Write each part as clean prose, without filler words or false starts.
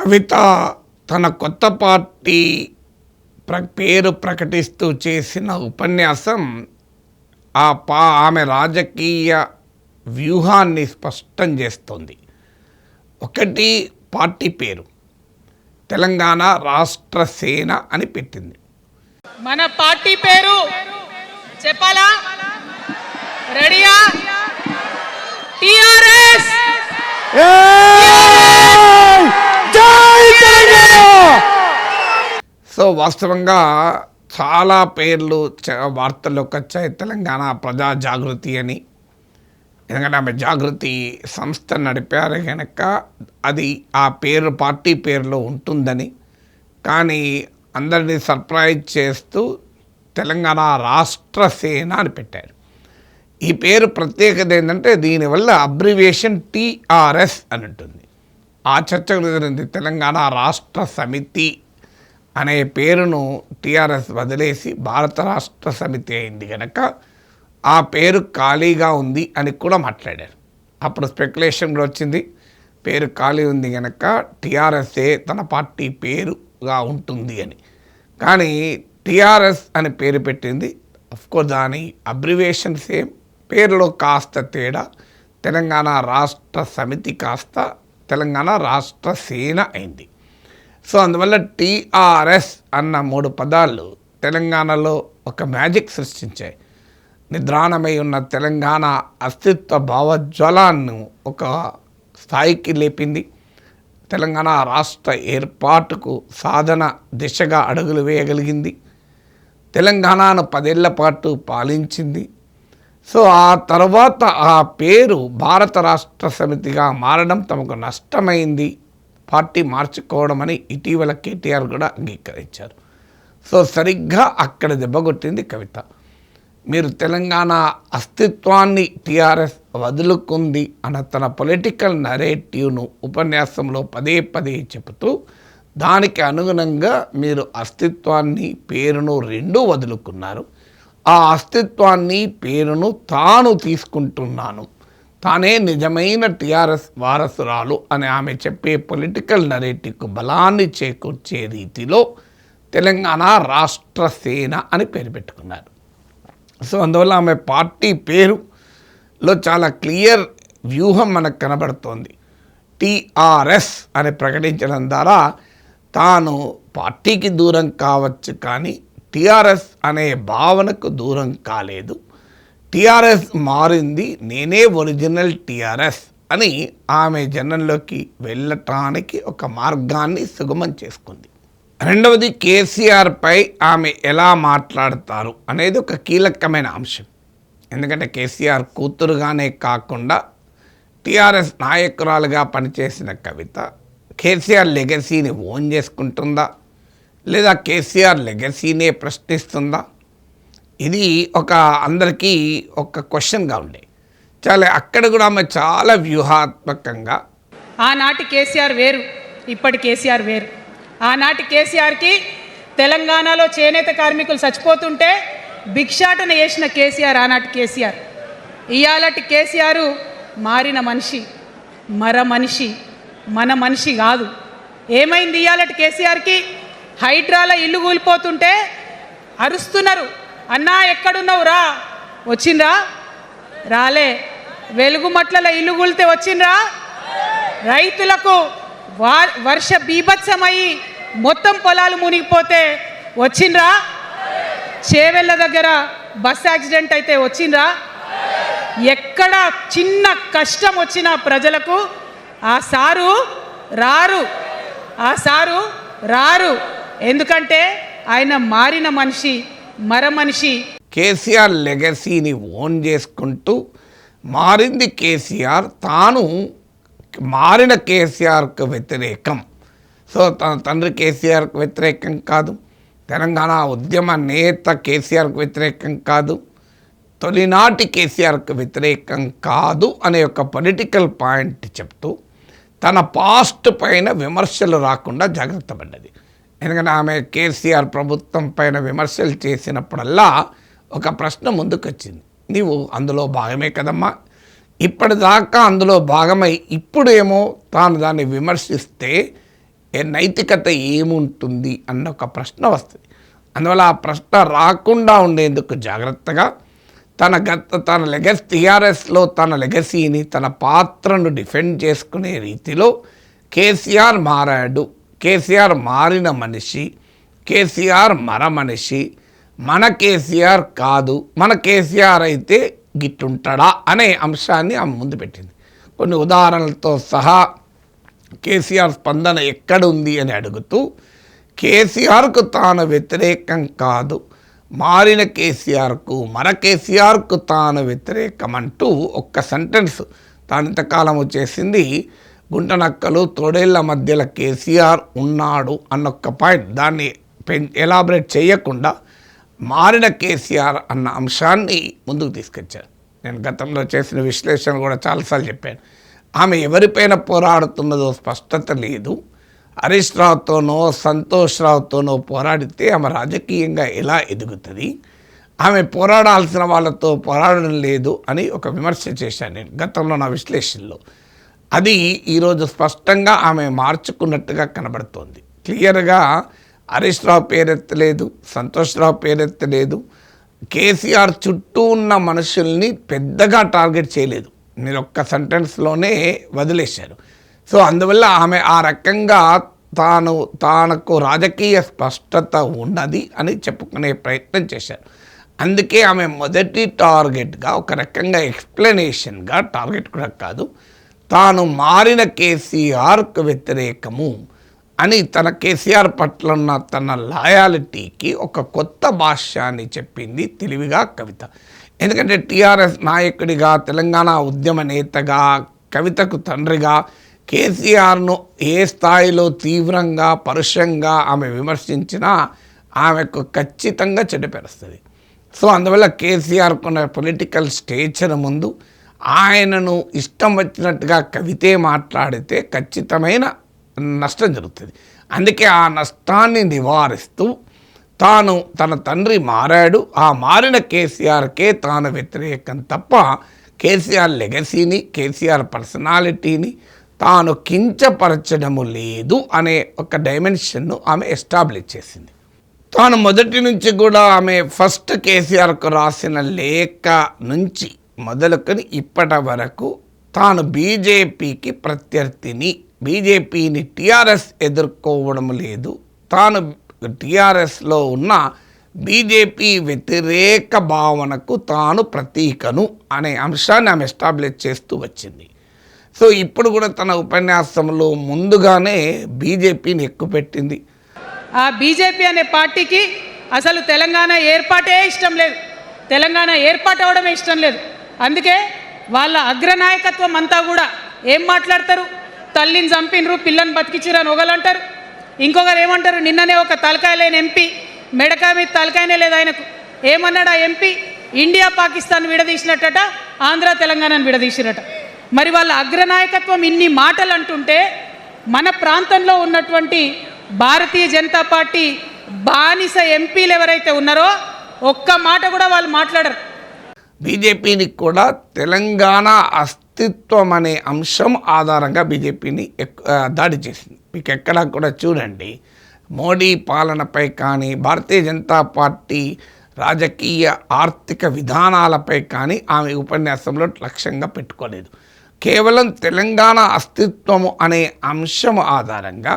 కవిత తన కొత్త పార్టీ పేరు ప్రకటిస్తూ చేసిన ఉపన్యాసం ఆమె రాజకీయ వ్యూహాన్ని స్పష్టం చేస్తోంది. ఒకటి, పార్టీ పేరు తెలంగాణ రాష్ట్ర సేన అని పెట్టింది. మన పార్టీ పేరు చెప్పాలా? రెడీయా? టిఆర్ఎస్. సో వాస్తవంగా చాలా పేర్లు వార్తల్లోకి వచ్చాయి. తెలంగాణ ప్రజా జాగృతి అని, ఎందుకంటే ఆమె జాగృతి సంస్థ నడిపారు కనుక అది ఆ పేరు పార్టీ పేరులో ఉంటుందని. కానీ అందరినీ సర్ప్రైజ్ చేస్తూ తెలంగాణ రాష్ట్ర సేన అని పెట్టారు. ఈ పేరు ప్రత్యేకత ఏంటంటే దీనివల్ల అబ్రివేషన్ టీఆర్ఎస్ అని ఉంటుంది. ఆ చర్చ జరిగింది. తెలంగాణ రాష్ట్ర సమితి అనే పేరును టీఆర్ఎస్ వదిలేసి భారత రాష్ట్ర సమితి అయింది కనుక ఆ పేరు ఖాళీగా ఉంది అని కూడా మాట్లాడారు. అప్పుడు స్పెక్యులేషన్ కూడా వచ్చింది, పేరు ఖాళీ ఉంది కనుక టీఆర్ఎస్ఏ తన పార్టీ పేరుగా ఉంటుంది అని. కానీ టీఆర్ఎస్ అని పేరు పెట్టింది. అఫ్కోర్స్ దాని అబ్రివేషన్ సేమ్, పేరులో కాస్త తేడా. తెలంగాణ రాష్ట్ర సమితి కాస్త తెలంగాణ రాష్ట్ర సేన అయింది. సో అందువల్ల టీఆర్ఎస్ అన్న 3 పదాలు తెలంగాణలో ఒక మ్యాజిక్ సృష్టించాయి. నిద్రాణమై ఉన్న తెలంగాణ అస్తిత్వ భావజ్వలాన్ని ఒక స్థాయికి లేపింది. తెలంగాణ రాష్ట్ర ఏర్పాటుకు సాధన దిశగా అడుగులు వేయగలిగింది. తెలంగాణను 10 ఏళ్ల పాటు పాలించింది. సో ఆ తర్వాత ఆ పేరు భారత రాష్ట్ర సమితిగా మారడం తమకు నష్టమైంది, పార్టీ మార్చుకోవడం అని ఇటీవల కేటీఆర్ కూడా అంగీకరించారు. సో సరిగ్గా అక్కడ దెబ్బకొట్టింది కవిత. మీరు తెలంగాణ అస్తిత్వాన్ని టీఆర్ఎస్ వదులుకుంది అన్న తన పొలిటికల్ నరేటివ్ను ఉపన్యాసంలో పదే చెబుతూ దానికి అనుగుణంగా మీరు అస్తిత్వాన్ని పేరును రెండూ వదులుకున్నారు. ఆ అస్తిత్వాన్ని పేరును తాను తీసుకుంటున్నాను, తానే నిజమైన టీఆర్ఎస్ వారసురాలు అని ఆమె చెప్పే పొలిటికల్ నరేటివ్కు బలాన్ని చేకూర్చే రీతిలో తెలంగాణ రాష్ట్ర సేన అని పేరు పెట్టుకున్నారు. సో అందువల్ల ఆమె పార్టీ పేరులో చాలా క్లియర్ వ్యూహం మనకు కనబడుతోంది. టీఆర్ఎస్ అని ప్రకటించడం ద్వారా తాను పార్టీకి దూరం కావచ్చు, కానీ టీఆర్ఎస్ అనే భావనకు దూరం కాలేదు. టీఆర్ఎస్ మారింది, నేనే ఒరిజినల్ టీఆర్ఎస్ అని ఆమె జనంలోకి వెళ్ళటానికి ఒక మార్గాన్ని సుగమం చేసుకుంది. రెండవది, కేసీఆర్పై ఆమె ఎలా మాట్లాడతారు అనేది ఒక కీలకమైన అంశం. ఎందుకంటే కేసీఆర్ కూతురుగానే కాకుండా టీఆర్ఎస్ నాయకురాలుగా పనిచేసిన కవిత కేసీఆర్ లెగసీని ఓన్ చేసుకుంటుందా, లేదా కేసీఆర్ లెగసీనే ప్రశ్నిస్తుందా? ఇది అందరికీ ఒక క్వశ్చన్గా ఉండే. అక్కడ కూడా ఆమె చాలా వ్యూహాత్మకంగా, ఆనాటి కేసీఆర్ వేరు, ఇప్పటి కేసీఆర్ వేరు. ఆనాటి కేసీఆర్కి తెలంగాణలో చేనేత కార్మికులు చచ్చిపోతుంటే భిక్షాటన చేసిన కేసీఆర్ ఆనాటి కేసీఆర్. ఇయాలటి కేసీఆర్ మారిన మనిషి, మనిషి, మన మనిషి కాదు. ఏమైంది ఇయాలటి కేసీఆర్కి? హైడ్రాల ఇల్లు కూలిపోతుంటే అరుస్తున్నారు, అన్నా ఎక్కడున్నావు రా, వచ్చిండ్రా? రాలే. వెలుగుమట్లలో ఇల్లు కూలితే వచ్చిండ్రా? రైతులకు వర్ష బీభత్సమయ్యి మొత్తం పొలాలు మునిగిపోతే వచ్చిండ్రా? చేవెళ్ళ దగ్గర బస్ యాక్సిడెంట్ అయితే వచ్చిండ్రా? ఎక్కడ చిన్న కష్టం వచ్చిన ప్రజలకు ఆ సారు రారు. ఎందుకంటే ఆయన మారిన మనిషి, మనిషి. కేసీఆర్ లెగసీని ఓన్ చేసుకుంటూ మారింది కేసీఆర్, తాను మారిన కేసీఆర్కు వ్యతిరేకం. సో తన తండ్రి కేసీఆర్కు వ్యతిరేకం కాదు, తెలంగాణ ఉద్యమ నేత కేసీఆర్కు వ్యతిరేకం కాదు, తొలినాటి కేసీఆర్కు వ్యతిరేకం కాదు అనే ఒక పొలిటికల్ పాయింట్ చెప్తూ తన పాస్ట్ పైన విమర్శలు రాకుండా జాగ్రత్త పడ్డది. ఎందుకంటే ఆమె కేసీఆర్ ప్రభుత్వం పైన విమర్శలు చేసినప్పుడల్లా ఒక ప్రశ్న ముందుకొచ్చింది, నీవు అందులో భాగమే కదమ్మా, ఇప్పటిదాకా అందులో భాగమై ఇప్పుడేమో తాను దాన్ని విమర్శిస్తే నైతికత ఏముంటుంది అన్న ఒక ప్రశ్న వస్తుంది. అందువల్ల ఆ ప్రశ్న రాకుండా ఉండేందుకు జాగ్రత్తగా తన లెగసీ టీఆర్ఎస్లో తన లెగసీని తన పాత్రను డిఫెండ్ చేసుకునే రీతిలో కేసీఆర్ మారాడు. కేసీఆర్ మారిన మనిషి, కేసీఆర్ మనిషి, మన కేసీఆర్ కాదు, మన కేసీఆర్ అయితే గిట్టుంటాడా అనే అంశాన్ని ఆమె ముందు పెట్టింది. కొన్ని ఉదాహరణలతో సహా కేసీఆర్ స్పందన ఎక్కడుంది అని అడుగుతూ కేసీఆర్కు తాను వ్యతిరేకం కాదు, మారిన కేసీఆర్కు మన కేసీఆర్కు తాను వ్యతిరేకం అంటూ ఒక్క సెంటెన్స్ తాను ఇంతకాలం చేసింది. గుంటనక్కలు తోడేళ్ల మధ్యలో కేసీఆర్ ఉన్నాడు అన్నొక్క పాయింట్ దాన్ని ఎలాబరేట్ చేయకుండా మారిన కేసీఆర్ అన్న అంశాన్ని ముందుకు తీసుకొచ్చారు. నేను గతంలో చేసిన విశ్లేషణ కూడా చాలాసార్లు చెప్పాను. ఆమె ఎవరిపైన పోరాడుతున్నదో స్పష్టత లేదు. హరీష్ రావుతోనో సంతోష్ రావుతోనో పోరాడితే ఆమె రాజకీయంగా ఎలా ఎదుగుతుంది, ఆమె పోరాడాల్సిన వాళ్ళతో పోరాడడం లేదు అని ఒక విమర్శ చేశాను నేను గతంలో నా విశ్లేషణలో. అది ఈరోజు స్పష్టంగా ఆమె మార్చుకున్నట్టుగా కనబడుతోంది. క్లియర్గా హరీష్ రావు పేరెత్తలేదు, సంతోష్ రావు పేరెత్తలేదు, కేసీఆర్ చుట్టూ ఉన్న మనుషుల్ని పెద్దగా టార్గెట్ చేయలేదు. మీరు ఒక్క సెంటెన్స్లోనే వదిలేశారు. సో అందువల్ల ఆమె ఆ రకంగా తనకు రాజకీయ స్పష్టత ఉన్నది అని చెప్పుకునే ప్రయత్నం చేశారు. అందుకే ఆమె మొదటి టార్గెట్గా ఒక రకంగా ఎక్స్ప్లెనేషన్గా, టార్గెట్ కూడా కాదు, తాను మారిన కేసీఆర్కు వ్యతిరేకము అని తన కేసీఆర్ పట్ల ఉన్న తన లాయాలిటీకి ఒక కొత్త భాష్యాన్ని చెప్పింది తెలివిగా కవిత. ఎందుకంటే టీఆర్ఎస్ నాయకుడిగా, తెలంగాణ ఉద్యమ నేతగా, కవితకు తండ్రిగా కేసీఆర్ను ఏ స్థాయిలో తీవ్రంగా పరుషంగా ఆమె విమర్శించినా ఆమెకు ఖచ్చితంగా చెడ్డపరుస్తుంది. సో అందువల్ల కేసీఆర్కున్న పొలిటికల్ స్టేచర్ ముందు ఆయనను ఇష్టం వచ్చినట్టుగా కవితే మాట్లాడితే ఖచ్చితమైన నష్టం జరుగుతుంది. అందుకే ఆ నష్టాన్ని నివారిస్తూ తాను తన తండ్రి మారాడు, ఆ మారిన కేసీఆర్కే తాను వ్యతిరేకం తప్ప కేసీఆర్ లెగసీని, కేసీఆర్ పర్సనాలిటీని తాను కించపరచడము లేదు అనే ఒక డైమెన్షన్ను ఆమె ఎస్టాబ్లిష్ చేసింది. తాను మొదటి నుంచి కూడా ఆమె ఫస్ట్ కేసీఆర్కు రాసిన లేఖ నుంచి మొదలుకొని ఇప్పటి వరకు తాను బీజేపీకి ప్రత్యర్థిని, బీజేపీని టీఆర్ఎస్ ఎదుర్కోవడం లేదు, తాను టీఆర్ఎస్లో ఉన్న బీజేపీ వ్యతిరేక భావనకు తాను ప్రతీకను అనే అంశాన్ని ఆమె ఎస్టాబ్లిష్ చేస్తూ వచ్చింది. సో ఇప్పుడు కూడా తన ఉపన్యాసంలో ముందుగానే బీజేపీని ఎక్కుపెట్టింది. ఆ బీజేపీ అనే పార్టీకి అసలు తెలంగాణ ఏర్పాటే ఇష్టం లేదు, తెలంగాణ ఏర్పాటు అవడమే ఇష్టం లేదు. అందుకే వాళ్ళ అగ్రనాయకత్వం అంతా కూడా ఏం మాట్లాడతారు, తల్లిని చంపినరు, పిల్లని బతికించారు అని ఒకరు, ఇంకొకరు ఏమంటారు, నిన్ననే ఒక తలకాయ లేని ఎంపీ మెడకాయ మీద తలకాయనే లేదు ఆయనకు, ఏమన్నాడు ఆ ఎంపీ, ఇండియా పాకిస్తాన్ విడదీసినట్టట, ఆంధ్ర తెలంగాణను విడదీసిరట. మరి వాళ్ళ అగ్రనాయకత్వం ఇన్ని మాటలు అంటుంటే మన ప్రాంతంలో ఉన్నటువంటి భారతీయ జనతా పార్టీ బానిస ఎంపీలు ఎవరైతే ఉన్నారో ఒక్క మాట కూడా వాళ్ళు మాట్లాడరు. బీజేపీని కూడా తెలంగాణ అస్తిత్వం అనే అంశం ఆధారంగా బీజేపీని దాడి చేసింది. మీకు ఎక్కడా కూడా చూడండి, మోడీ పాలనపై కానీ భారతీయ జనతా పార్టీ రాజకీయ ఆర్థిక విధానాలపై కానీ ఆమె ఉపన్యాసంలో లక్ష్యంగా పెట్టుకోలేదు. కేవలం తెలంగాణ అస్తిత్వము అనే అంశం ఆధారంగా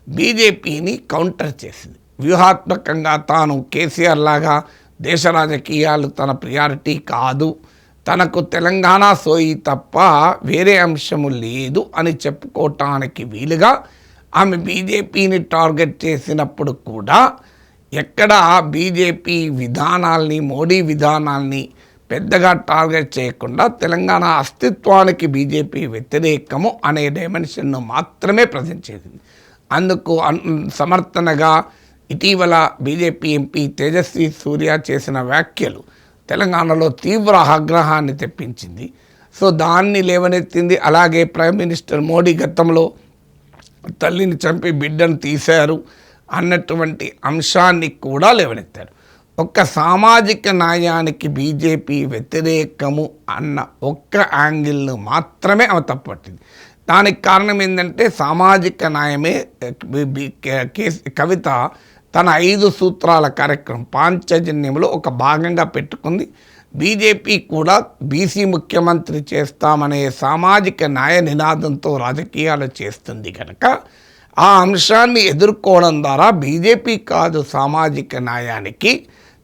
బీజేపీని కౌంటర్ చేసింది. వ్యూహాత్మకంగా తాను కేసీఆర్ లాగా దేశ రాజకీయాలు తన ప్రియారిటీ కాదు, తనకు తెలంగాణ సోయి తప్ప వేరే అంశము లేదు అని చెప్పుకోవటానికి వీలుగా ఆమె బీజేపీని టార్గెట్ చేసినప్పుడు కూడా ఎక్కడ బీజేపీ విధానాల్ని, మోడీ విధానాల్ని పెద్దగా టార్గెట్ చేయకుండా తెలంగాణ అస్తిత్వానికి బీజేపీ వ్యతిరేకము అనే డైమెన్షన్ను మాత్రమే ప్రజెంట్ చేసింది. అందుకు సమర్థనగా ఇటీవల బీజేపీ ఎంపీ తేజస్వి సూర్య చేసిన వ్యాఖ్యలు తెలంగాణలో తీవ్ర ఆగ్రహాన్ని తెప్పించింది. సో దాన్ని లేవనెత్తింది. అలాగే ప్రైమ్ మినిస్టర్ మోడీ గతంలో తల్లిని చంపి బిడ్డను తీశారు అన్నటువంటి అంశాన్ని కూడా లేవనెత్తారు. ఒక్క సామాజిక న్యాయానికి బీజేపీ వ్యతిరేకము అన్న ఒక్క యాంగిల్ను మాత్రమే ఆమె తప్పట్టింది. దానికి కారణం ఏంటంటే సామాజిక న్యాయమే. కవిత తన 5 సూత్రాల కార్యక్రమం పాంచజన్యంలో ఒక భాగంగా పెట్టుకుంది. బీజేపీ కూడా బీసీ ముఖ్యమంత్రి చేస్తామనే సామాజిక న్యాయ నినాదంతో రాజకీయాలు చేస్తుంది కనుక ఆ అంశాన్ని ఎదుర్కోవడం ద్వారా బీజేపీ కాదు సామాజిక న్యాయానికి,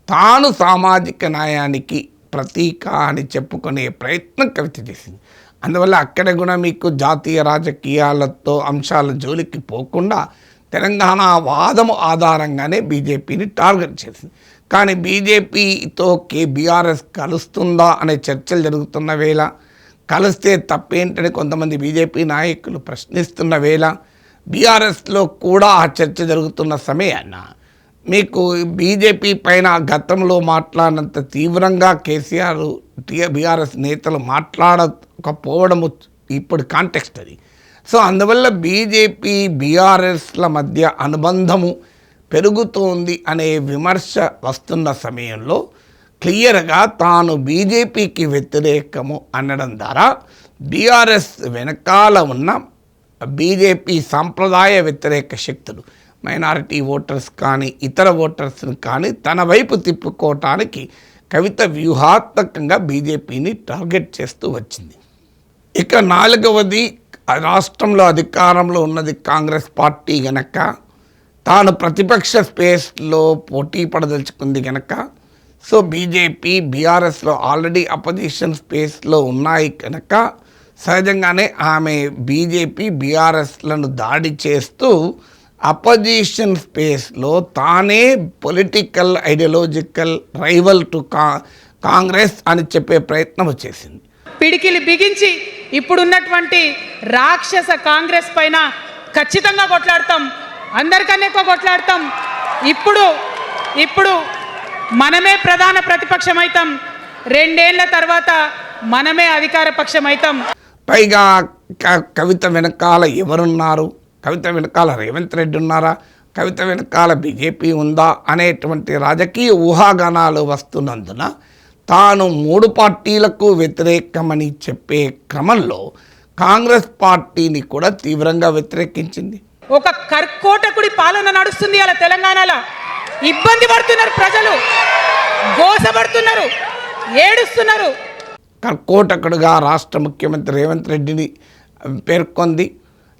తాను సామాజిక న్యాయానికి ప్రతీక అని చెప్పుకునే ప్రయత్నం కవిత చేసింది. అందువల్ల అక్కడ కూడా మీకు జాతీయ రాజకీయాలతో అంశాల జోలికి పోకుండా తెలంగాణ వాదము ఆధారంగానే బీజేపీని టార్గెట్ చేసింది. కానీ బీజేపీతో బీఆర్ఎస్ కలుస్తుందా అనే చర్చలు జరుగుతున్న వేళ, కలిస్తే తప్పేంటని కొంతమంది బీజేపీ నాయకులు ప్రశ్నిస్తున్న వేళ, బీఆర్ఎస్లో కూడా ఆ చర్చ జరుగుతున్న సమయాన మీకు బీజేపీ పైన గతంలో మాట్లాడినంత తీవ్రంగా కేసీఆర్ బీఆర్ఎస్ నేతలు మాట్లాడకపోవడము ఇప్పుడు కాంటెక్స్ట్ అది. సో అందువల్ల బీజేపీ బీఆర్ఎస్ల మధ్య అనుబంధము పెరుగుతోంది అనే విమర్శ వస్తున్న సమయంలో క్లియర్గా తాను బీజేపీకి వ్యతిరేకము అనడం ద్వారా బీఆర్ఎస్ వెనకాల ఉన్న బీజేపీ సాంప్రదాయ వ్యతిరేక శక్తులు, మైనారిటీ ఓటర్స్ కానీ ఇతర ఓటర్స్ని కానీ తన వైపు తిప్పుకోవటానికి కవిత వ్యూహాత్మకంగా బీజేపీని టార్గెట్ చేస్తూ వచ్చింది. ఇక 4వది, రాష్ట్రంలో అధికారంలో ఉన్నది కాంగ్రెస్ పార్టీ గనక తాను ప్రతిపక్ష స్పేస్లో పోటీ పడదలుచుకుంది కనుక, సో బీజేపీ బీఆర్ఎస్లో ఆల్రెడీ అపోజిషన్ స్పేస్లో ఉన్నాయి కనుక సహజంగానే ఆమె బీజేపీ బీఆర్ఎస్లను దాడి చేస్తూ అపోజిషన్ స్పేస్లో తానే political ideological rival to Congress అని చెప్పే ప్రయత్నం చేసింది. పిడికిలి బిగించి ఇప్పుడున్నటువంటి రాక్షస కాంగ్రెస్ పైన ఖచ్చితంగా కొట్లాడతాం, అందరికన్నా ఎక్కువ కొట్లాడతాం. ఇప్పుడు మనమే ప్రధాన ప్రతిపక్షం అవుతాం, 2 ఏళ్ల తర్వాత మనమే అధికార పక్షం అవుతాం. పైగా కవిత వెనకాల ఎవరున్నారు? కవిత వెనకాల రేవంత్ రెడ్డి ఉన్నారా? కవిత వెనకాల బీజేపీ ఉందా అనేటువంటి రాజకీయ ఊహాగానాలు వస్తున్నందున తాను 3 పార్టీలకు వ్యతిరేకమని చెప్పే క్రమంలో కాంగ్రెస్ పార్టీని కూడా తీవ్రంగా వ్యతిరేకించింది. ఒక కర్కోటకుడి పాలన నడుస్తుంది అలా తెలంగాణలో. ఇబ్బంది పడుతున్నారు ప్రజలు, గోసపడుతున్నారు, ఏడుస్తున్నారు. కర్కోటకుడుగా రాష్ట్ర ముఖ్యమంత్రి రేవంత్ రెడ్డిని పేర్కొంది.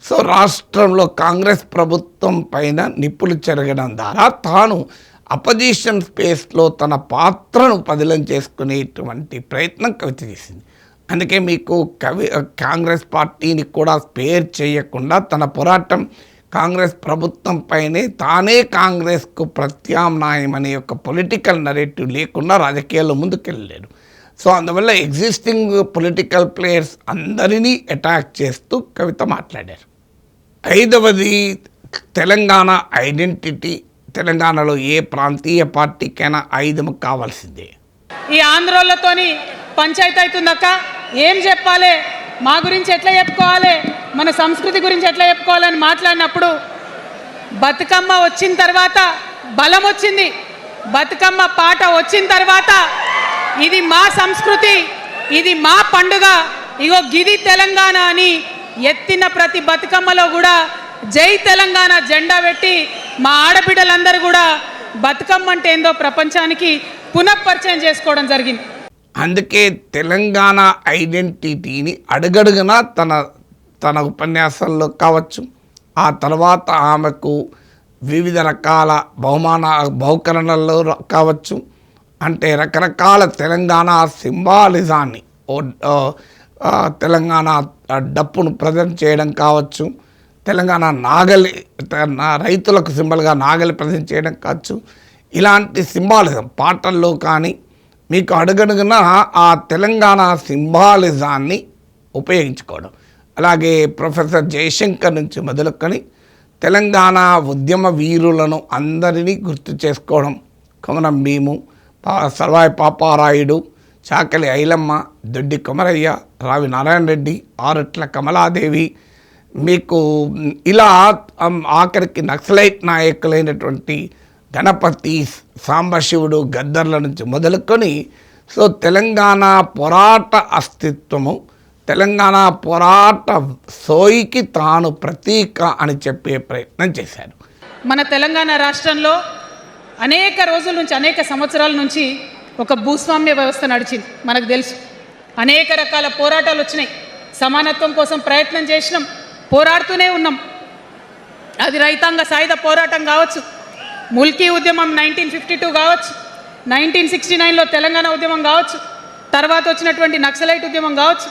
సో రాష్ట్రంలో కాంగ్రెస్ ప్రభుత్వం పైన నిప్పులు చెరగడం ద్వారా తాను అపోజిషన్ స్పేస్లో తన పాత్రను పదిలం చేసుకునేటువంటి ప్రయత్నం కవిత చేసింది. అందుకే మీకు కాంగ్రెస్ పార్టీని కూడా స్పేర్ చేయకుండా తన పోరాటం కాంగ్రెస్ ప్రభుత్వం పైనే, తానే కాంగ్రెస్కు ప్రత్యామ్నాయం అనే ఒక పొలిటికల్ నరేటివ్ లేకుండా రాజకీయాల్లో ముందుకెళ్ళలేడు. సో అందువల్ల ఎగ్జిస్టింగ్ పొలిటికల్ ప్లేయర్స్ అందరినీ అటాక్ చేస్తూ కవిత మాట్లాడారు. 5వది తెలంగాణ ఐడెంటిటీ. తెలంగాణలో ఏ ప్రాంతీయ పార్టీకైనా ఆయుధం కావాల్సిందే. ఈ ఆంధ్రోళ్ళతోని పంచాయతీ అవుతుందక్క, ఏం చెప్పాలి, మా గురించి ఎట్లా చెప్పుకోవాలి, మన సంస్కృతి గురించి ఎట్లా చెప్పుకోవాలని మాట్లాడినప్పుడు బతుకమ్మ వచ్చిన తర్వాత బలం వచ్చింది. బతుకమ్మ పాట వచ్చిన తర్వాత ఇది మా సంస్కృతి, ఇది మా పండుగ, ఇగో గిది తెలంగాణ అని ఎత్తిన ప్రతి బతుకమ్మలో కూడా జై తెలంగాణ జెండా పెట్టి మా ఆడబిడ్డలందరూ కూడా బతుకమ్మ అంటే ఏందో ప్రపంచానికి పునఃపరిచయం చేసుకోవడం జరిగింది. అందుకే తెలంగాణ ఐడెంటిటీని అడుగడుగునా తన ఉపన్యాసాల్లో కావచ్చు, ఆ తర్వాత ఆమెకు వివిధ రకాల బహుకరణల్లో కావచ్చు, అంటే రకరకాల తెలంగాణ సింబాలిజాన్ని, తెలంగాణ డప్పును ప్రజెంట్ చేయడం కావచ్చు, తెలంగాణ నాగలి రైతులకు సింబల్గా నాగలి ప్రజెంట్ చేయడం కావచ్చు, ఇలాంటి సింబాలిజం పాటల్లో కానీ మీకు అడుగడుగున ఆ తెలంగాణ సింబాలిజాన్ని ఉపయోగించుకోవడం. అలాగే ప్రొఫెసర్ జయశంకర్ నుంచి మొదలుకొని తెలంగాణ ఉద్యమ వీరులను అందరినీ గుర్తు చేసుకోవడం, కొమరం భీము, సర్వాయి పాపారాయుడు, చాకలి ఐలమ్మ, దొడ్డి కొమరయ్య, రావి నారాయణ రెడ్డి, ఆరుట్ల కమలాదేవి, మీకు ఇలా ఆఖరికి నక్సలైట్ నాయకులైనటువంటి గణపతి, సాంబశివుడు, గద్దర్ల నుంచి మొదలుకొని సో తెలంగాణ పోరాట అస్తిత్వము తెలంగాణ పోరాట సోయికి తాను ప్రతీక అని చెప్పే ప్రయత్నం చేశారు. మన తెలంగాణ రాష్ట్రంలో అనేక రోజుల నుంచి, అనేక సంవత్సరాల నుంచి ఒక భూస్వామ్య వ్యవస్థ నడిచింది. మనకు తెలుసు, అనేక రకాల పోరాటాలు వచ్చినాయి. సమానత్వం కోసం ప్రయత్నం చేసినాం, పోరాడుతూనే ఉన్నాం. అది రైతాంగ సాయుధ పోరాటం కావచ్చు, ముల్కీ ఉద్యమం 1952 కావచ్చు, 1969లో తెలంగాణ ఉద్యమం కావచ్చు, తర్వాత వచ్చినటువంటి నక్సలైట్ ఉద్యమం కావచ్చు,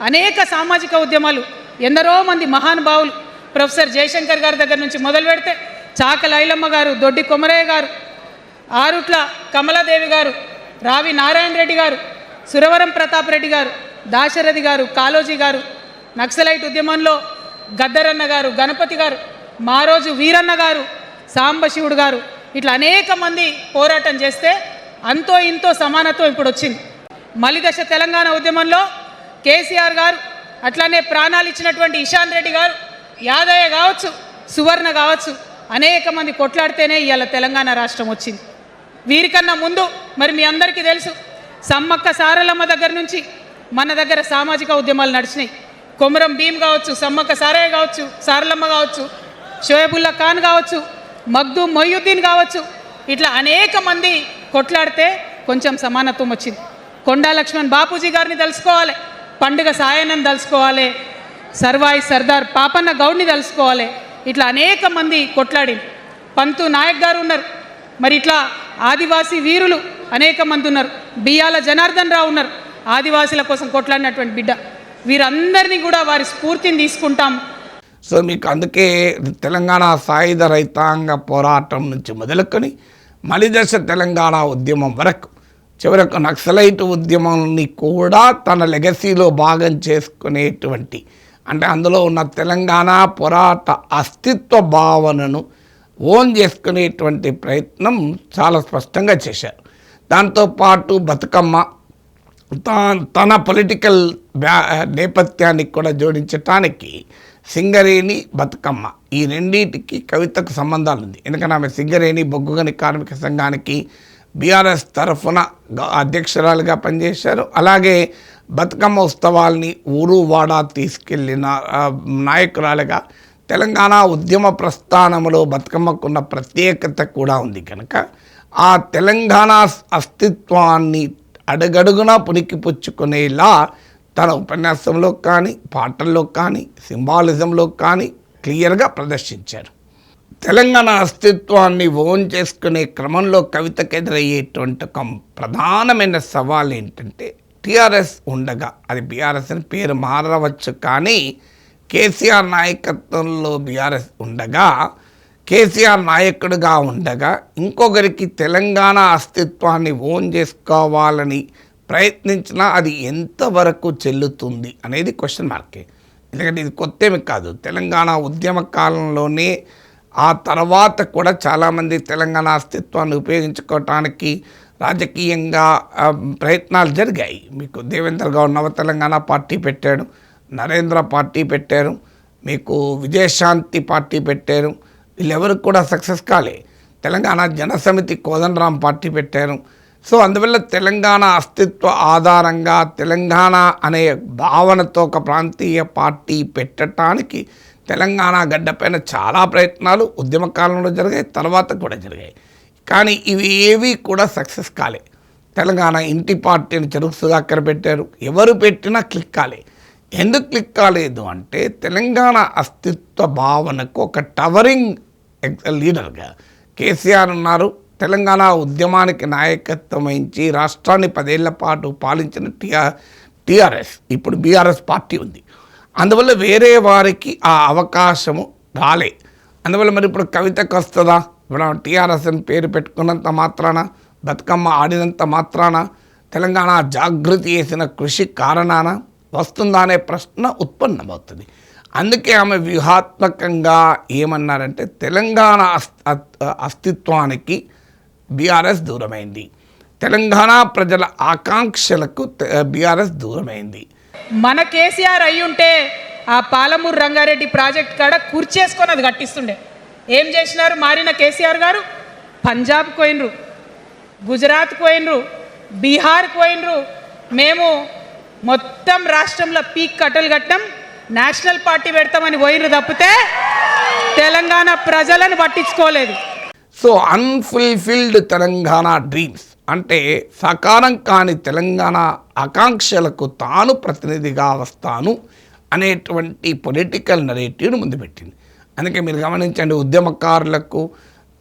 అనేక సామాజిక ఉద్యమాలు, ఎందరో మంది మహానుభావులు, ప్రొఫెసర్ జయశంకర్ గారి దగ్గర నుంచి మొదలు పెడితే చాకల ఐలమ్మ గారు, దొడ్డి కొమరయ్య గారు, ఆరుట్ల కమలాదేవి గారు, రావి నారాయణ రెడ్డి గారు, సురవరం ప్రతాప్ రెడ్డి గారు, దాశరథి గారు, కాళోజీ గారు, నక్సలైట్ ఉద్యమంలో గద్దరన్న గారు, గణపతి గారు, మారోజు వీరన్న గారు, సాంబశివుడు గారు, ఇట్లా అనేక మంది పోరాటం చేస్తే అంతో ఇంతో సమానత్వం ఇప్పుడు వచ్చింది. మలిదశ తెలంగాణ ఉద్యమంలో కేసీఆర్ గారు, అట్లానే ప్రాణాలు ఇచ్చినటువంటి ఇషాన్ రెడ్డి గారు, యాదయ్య కావచ్చు, సువర్ణ కావచ్చు, అనేక మంది కొట్లాడితేనే ఇవాళ తెలంగాణ రాష్ట్రం వచ్చింది. వీరికన్నా ముందు మరి మీ అందరికీ తెలుసు, సమ్మక్క సారలమ్మ దగ్గర నుంచి మన దగ్గర సామాజిక ఉద్యమాలు నడిచినాయి. కొమరం భీమ్ కావచ్చు, సమ్మక్క సారయ్య కావచ్చు, సారలమ్మ కావచ్చు, షోయబుల్లా ఖాన్ కావచ్చు, మగ్దూ మొయ్యుద్దీన్ కావచ్చు, ఇట్లా అనేక మంది కొట్లాడితే కొంచెం సమానత్వం వచ్చింది. కొండా లక్ష్మణ్ బాపూజీ గారిని తెలుసుకోవాలి, పండుగ సాయనని తెలుసుకోవాలి, సర్వాయి సర్దార్ పాపన్న గౌడ్ని తెలుసుకోవాలి. ఇట్లా అనేక మంది కొట్లాడింది. పంతు నాయక్ గారు ఉన్నారు, మరి ఇట్లా ఆదివాసీ వీరులు అనేక మంది ఉన్నారు. బియ్యాల జనార్దన్ రావు ఉన్నారు, ఆదివాసీల కోసం కొట్లాడినటువంటి బిడ్డ. వీరందరినీ కూడా వారి స్ఫూర్తిని తీసుకుంటాం. సో మీకు అందుకే తెలంగాణ సాయుధ రైతాంగ పోరాటం నుంచి మొదలుకొని మలిదశ తెలంగాణ ఉద్యమం వరకు, చివరకు నక్సలైట్ ఉద్యమాన్ని కూడా తన లెగసీలో భాగం చేసుకునేటువంటి, అంటే అందులో ఉన్న తెలంగాణ పోరాట అస్తిత్వ భావనను ఓన్ చేసుకునేటువంటి ప్రయత్నం చాలా స్పష్టంగా చేశారు. దాంతోపాటు బతుకమ్మ తన పొలిటికల్ నేపథ్యాన్ని కూడా జోడించటానికి సింగరేణి, బతుకమ్మ ఈ రెండింటికి కవితకు సంబంధాలు ఉంది. ఎందుకంటే ఆమె సింగరేణి బొగ్గుగని కార్మిక సంఘానికి బీఆర్ఎస్ తరఫున అధ్యక్షురాలుగా పనిచేశారు. అలాగే బతుకమ్మ ఉత్సవాల్ని ఊరు వాడా తీసుకెళ్ళిన నాయకురాలుగా తెలంగాణ ఉద్యమ ప్రస్థానంలో బతుకమ్మకున్న ప్రత్యేకత కూడా ఉంది. కనుక ఆ తెలంగాణ అస్తిత్వాన్ని అడుగడుగునా పుణికిపుచ్చుకునేలా తన ఉపన్యాసంలో కానీ, పాటల్లో కానీ, సింబాలిజంలో కానీ క్లియర్గా ప్రదర్శించారు. తెలంగాణ అస్తిత్వాన్ని ఓన్ చేసుకునే క్రమంలో కవితకు ఎదురయ్యేటువంటి ఒక ప్రధానమైన సవాల్ ఏంటంటే, టీఆర్ఎస్ ఉండగా, అది బీఆర్ఎస్ అని పేరు మారవచ్చు కానీ కేసీఆర్ నాయకత్వంలో బీఆర్ఎస్ ఉండగా, కేసీఆర్ నాయకుడిగా ఉండగా ఇంకొకరికి తెలంగాణ అస్తిత్వాన్ని ఓన్ చేసుకోవాలని ప్రయత్నించినా అది ఎంతవరకు చెల్లుతుంది అనేది క్వశ్చన్ మార్కే. ఎందుకంటే ఇది కొత్తేమి కాదు. తెలంగాణ ఉద్యమ కాలంలోనే, ఆ తర్వాత కూడా చాలామంది తెలంగాణ అస్తిత్వాన్ని ఉపయోగించుకోవటానికి రాజకీయంగా ప్రయత్నాలు జరిగాయి. మీకు దేవేంద్ర గౌడ్ నవ తెలంగాణ పార్టీ పెట్టాడు, నరేంద్ర పార్టీ పెట్టారు, మీకు విజయశాంతి పార్టీ పెట్టారు. వీళ్ళెవరు కూడా సక్సెస్ కాలే. తెలంగాణ జనసమితి కోదండరాం పార్టీ పెట్టారు. సో అందువల్ల తెలంగాణ అస్తిత్వ ఆధారంగా తెలంగాణ అనే భావనతో ఒక ప్రాంతీయ పార్టీ పెట్టడానికి తెలంగాణ గడ్డపైన చాలా ప్రయత్నాలు ఉద్యమ కాలంలో జరిగాయి, తర్వాత కూడా జరిగాయి. కానీ ఇవి ఏవి కూడా సక్సెస్ కాలే. తెలంగాణ ఇంటి పార్టీని చెరుకు సుధాకర్ పెట్టారు, ఎవరు పెట్టినా క్లిక్ కాలే. ఎందుకు క్లిక్ కాలేదు అంటే, తెలంగాణ అస్తిత్వ భావనకు ఒక టవరింగ్ లీడర్గా కేసీఆర్ ఉన్నారు. తెలంగాణ ఉద్యమానికి నాయకత్వం వహించి రాష్ట్రాన్ని 10 ఏళ్ల పాటు పాలించిన టీఆర్ఎస్, ఇప్పుడు బీఆర్ఎస్ పార్టీ ఉంది. అందువల్ల వేరే వారికి ఆ అవకాశము రాలే. అందువల్ల మరి ఇప్పుడు కవితకు వస్తుందా? ఇప్పుడు టీఆర్ఎస్ అని పేరు పెట్టుకున్నంత మాత్రాన, బతుకమ్మ ఆడినంత మాత్రాన, తెలంగాణ జాగృతి చేసిన కృషి కారణాన వస్తుందా అనే ప్రశ్న ఉత్పన్నమవుతుంది. అందుకే ఆమె వ్యూహాత్మకంగా ఏమన్నారంటే, తెలంగాణ అస్తిత్వానికి బీఆర్ఎస్ దూరమైంది, తెలంగాణ ప్రజల ఆకాంక్షలకు బీఆర్ఎస్ దూరమైంది. మన కేసీఆర్ అయ్యుంటే ఆ పాలమూరు రంగారెడ్డి ప్రాజెక్ట్ కాడ కూర్చేసుకొని అది కట్టిస్తుండే. ఏం చేసినారు మారిన కేసీఆర్ గారు? పంజాబ్ పోయినరు, గుజరాత్ పోయినరు, బీహార్ పోయినరు. మేము మొత్తం రాష్ట్రంలో పీక్ కట్టలు కట్టం, నేషనల్ పార్టీ పెడతామని పోయిన తప్పితే తెలంగాణ ప్రజలను పట్టించుకోలేదు. సో అన్ఫుల్ఫిల్డ్ తెలంగాణ డ్రీమ్స్ అంటే సాకారం కాని తెలంగాణ ఆకాంక్షలకు తాను ప్రతినిధిగా వస్తాను అనేటువంటి పొలిటికల్ నరేటివ్ను ముందుపెట్టింది. అందుకే మీరు గమనించండి, ఉద్యమకారులకు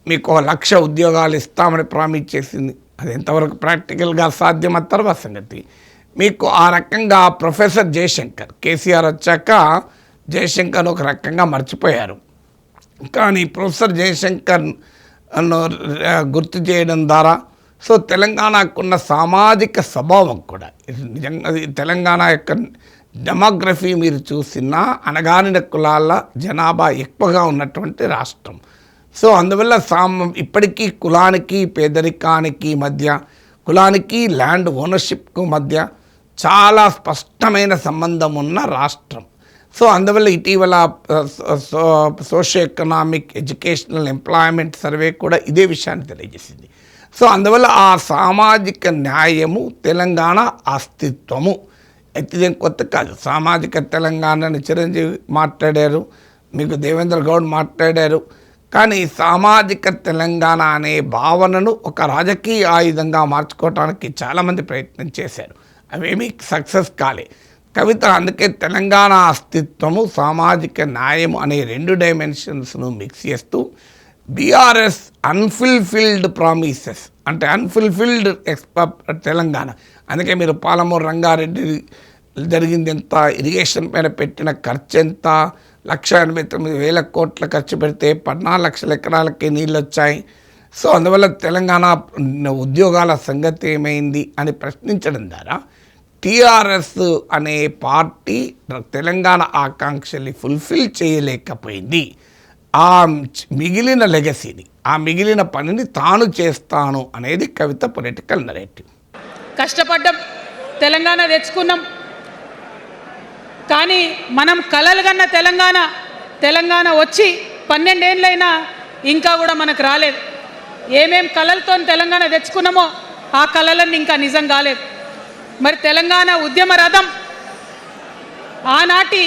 మీకు 1,00,000 ఉద్యోగాలు ఇస్తామని ప్రామిస్ చేసింది. అది ఎంతవరకు ప్రాక్టికల్గా సాధ్యమ తర్వాత సంగతి. మీకు ఆ రకంగా ప్రొఫెసర్ జయశంకర్, కేసీఆర్ వచ్చాక జయశంకర్ ఒక రకంగా మర్చిపోయారు. కానీ ప్రొఫెసర్ జయశంకర్ గుర్తు చేయడం ద్వారా సో తెలంగాణకున్న సామాజిక స్వభావం కూడా నిజంగా తెలంగాణ యొక్క డెమోగ్రఫీ మీరు చూసినా అణగారిన కులాల జనాభా ఎక్కువగా ఉన్నటువంటి రాష్ట్రం. సో అందువల్ల ఇప్పటికీ కులానికి పేదరికానికి మధ్య, కులానికి ల్యాండ్ ఓనర్షిప్కు మధ్య చాలా స్పష్టమైన సంబంధం ఉన్న రాష్ట్రం. సో అందువల్ల ఇటీవల socio economic educational employment survey కూడా ఇదే విషయాన్ని తెలియజేసింది. సో అందువల్ల ఆ సామాజిక న్యాయము తెలంగాణ అస్తిత్వము ఇదేం కొత్త కాదు. సామాజిక తెలంగాణని చిరంజీవి మాట్లాడారు, మీకు దేవేంద్ర గౌడ్ మాట్లాడారు. కానీ సామాజిక తెలంగాణ అనే భావనను ఒక రాజకీయ ఆయుధంగా మార్చుకోవడానికి చాలామంది ప్రయత్నం చేశారు, అవేమీ సక్సెస్ కాలే. కవిత అందుకే తెలంగాణ అస్తిత్వము సామాజిక న్యాయం అనే 2 డైమెన్షన్స్ను మిక్స్ చేస్తూ బీఆర్ఎస్ అన్ఫుల్ఫిల్డ్ ప్రామిసెస్ అంటే అన్ఫుల్ఫిల్డ్ తెలంగాణ. అందుకే మీరు పాలమూరు రంగారెడ్డి జరిగింది ఎంత, ఇరిగేషన్ పైన పెట్టిన ఖర్చు ఎంత, 1,89,000 కోట్ల ఖర్చు పెడితే 14 లక్షల ఎకరాలకి నీళ్ళు వచ్చాయి. సో అందువల్ల తెలంగాణ ఉద్యోగాల సంగతి ఏమైంది అని ప్రశ్నించడం ద్వారా టీఆర్ఎస్ అనే పార్టీ తెలంగాణ ఆకాంక్షల్ని ఫుల్ఫిల్ చేయలేకపోయింది. ఆ మిగిలిన లెగసీని, ఆ మిగిలిన పనిని తాను చేస్తాను అనేది కవిత పొలిటికల్ నరేటివ్. కష్టపడ్డం, తెలంగాణ తెచ్చుకున్నాం. కానీ మనం కలలు కన్న తెలంగాణ వచ్చి 12 ఏళ్ళైనా ఇంకా కూడా మనకు రాలేదు. ఏమేం కలలతో తెలంగాణ తెచ్చుకున్నామో ఆ కలలన్నీ ఇంకా నిజం కాలేదు. మరి తెలంగాణ ఉద్యమ రథం, ఆనాటి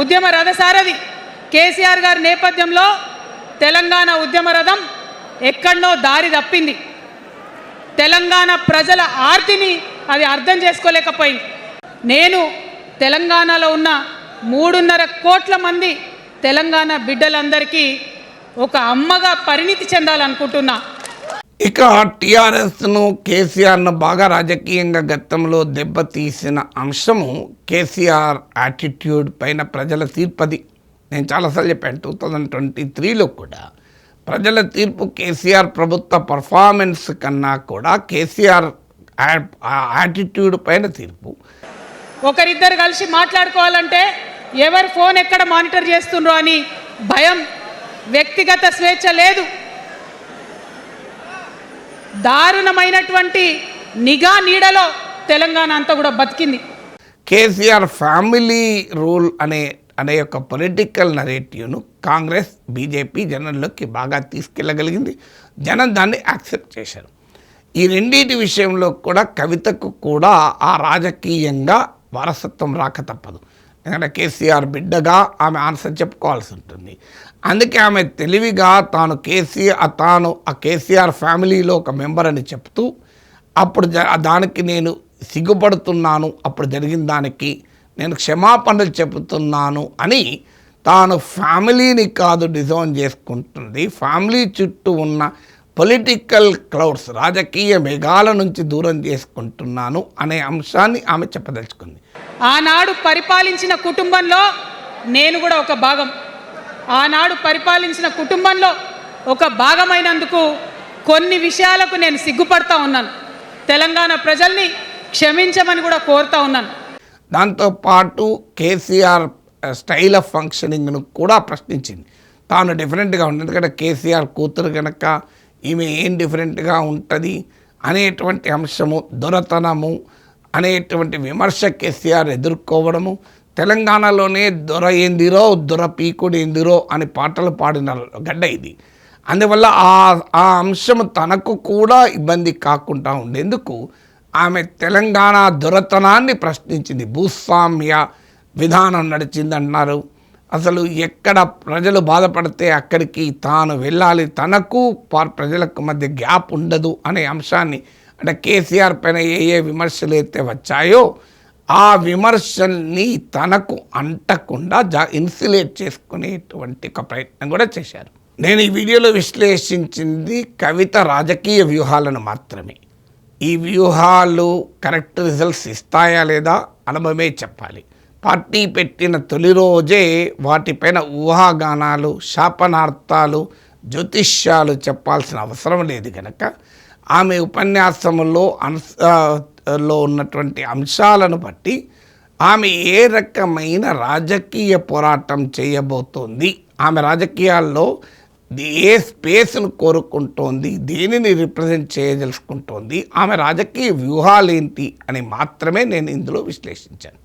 ఉద్యమ రథసారథి కేసీఆర్ గారి నేపథ్యంలో తెలంగాణ ఉద్యమ రథం ఎక్కడనో దారి తప్పింది. తెలంగాణ ప్రజల ఆర్తిని అది అర్థం చేసుకోలేకపోయింది. నేను తెలంగాణలో ఉన్న 3.5 కోట్ల మంది తెలంగాణ బిడ్డలందరికీ ఒక అమ్మగా పరిణితి చెందాలనుకుంటున్నా. ఇక టీఆర్ఎస్ను కేసీఆర్ను బాగా రాజకీయంగా గతంలో దెబ్బతీసిన అంశము కేసీఆర్ యాటిట్యూడ్ పైన ప్రజల తీర్పది. నేను చాలాసార్లు చెప్పాను, 2023లో కూడా ప్రజల తీర్పు కేసీఆర్ ప్రభుత్వ పర్ఫార్మెన్స్ కన్నా కూడా కేసీఆర్ యాటిట్యూడ్ పైన తీర్పు. ఒకరిద్దరు కలిసి మాట్లాడుకోవాలంటే ఎవరు ఫోన్ ఎక్కడ మానిటర్ చేస్తుండ్రో అని భయం, వ్యక్తిగత స్వేచ్ఛ లేదు. దారుణమైనటువంటి నిఘా నీడలో తెలంగాణ అంతా కూడా బతికింది. కేసీఆర్ ఫ్యామిలీ రూల్ అనే ఒక పొలిటికల్ నరేటివ్ను కాంగ్రెస్, బీజేపీ జనంలోకి బాగా తీసుకెళ్ళగలిగింది. జనం దాన్ని యాక్సెప్ట్ చేశారు. ఈ రెండింటి విషయంలో కూడా కవితకు కూడా ఆ రాజకీయంగా వారసత్వం రాక తప్పదు. ఎందుకంటే కేసీఆర్ బిడ్డగా ఆమె ఆన్సర్ చెప్పుకోవాల్సి ఉంటుంది. అందుకే ఆమె తెలివిగా తాను ఆ కేసీఆర్ ఫ్యామిలీలో ఒక మెంబర్ అని చెప్తూ అప్పుడు దానికి నేను సిగ్గుపడుతున్నాను, అప్పుడు జరిగిన దానికి నేను క్షమాపణలు చెబుతున్నాను అని తాను ఫ్యామిలీని కాదు డిజైన్ చేసుకుంటుంది, ఫ్యామిలీ చుట్టూ ఉన్న పొలిటికల్ క్లౌడ్స్, రాజకీయ మేఘాల నుంచి దూరం చేసుకుంటున్నాను అనే అంశాన్ని ఆమె చెప్పదలుచుకుంది. ఆనాడు పరిపాలించిన కుటుంబంలో నేను కూడా ఒక భాగం. ఆనాడు పరిపాలించిన కుటుంబంలో ఒక భాగమైనందుకు కొన్ని విషయాలకు నేను సిగ్గుపడతా ఉన్నాను. తెలంగాణ ప్రజల్ని క్షమించమని కూడా కోరుతా ఉన్నాను. దాంతోపాటు కేసీఆర్ స్టైల్ ఆఫ్ ఫంక్షనింగ్ను కూడా ప్రశ్నించింది. తాను డిఫరెంట్గా ఉంటుంది, ఎందుకంటే కేసీఆర్ కూతురు కనుక ఈమె ఏం డిఫరెంట్గా ఉంటుంది అనేటువంటి అంశము, దొరతనము అనేటువంటి విమర్శ కేసీఆర్ ఎదుర్కోవడము, తెలంగాణలోనే దొర ఏందిరో దొర పీకుడు ఏందిరో అని పాటలు పాడిన గడ్డ ఇది. అందువల్ల ఆ అంశము తనకు కూడా ఇబ్బంది కాకుండా ఉండేందుకు ఆమె తెలంగాణ దొరతనాన్ని ప్రశ్నించింది. భూస్వామ్య విధానం నడిచిందన్నారు. అసలు ఎక్కడ ప్రజలు బాధపడితే అక్కడికి తాను వెళ్ళాలి, తనకు ప్రజలకు మధ్య గ్యాప్ ఉండదు అనే అంశాన్ని, అంటే కేసీఆర్ పైన ఏ విమర్శలు అయితే వచ్చాయో ఆ విమర్శల్ని తనకు అంటకుండా ఇన్సులేట్ చేసుకునేటువంటి ఒక ప్రయత్నం కూడా చేశారు. నేను ఈ వీడియోలో విశ్లేషించింది కవిత రాజకీయ వ్యూహాలను మాత్రమే. ఈ వ్యూహాలు కరెక్ట్ రిజల్ట్స్ ఇస్తాయా లేదా అనుభవమే చెప్పాలి. పార్టీ పెట్టిన తొలి రోజే వాటిపైన ఊహాగానాలు, శాపనార్థాలు, జ్యోతిష్యాలు చెప్పాల్సిన అవసరం లేదు కనుక ఆమె ఉపన్యాసంలో ఉన్నటువంటి అంశాలను బట్టి ఆమె ఏ రకమైన రాజకీయ పోరాటం చేయబోతోంది, ఆమె రాజకీయాల్లో ఏ స్పేస్ను కోరుకుంటోంది, దేనిని రిప్రజెంట్ చేయదలుచుకుంటోంది, ఆమె రాజకీయ వ్యూహాలేంటి అని మాత్రమే నేను ఇందులో విశ్లేషించాను.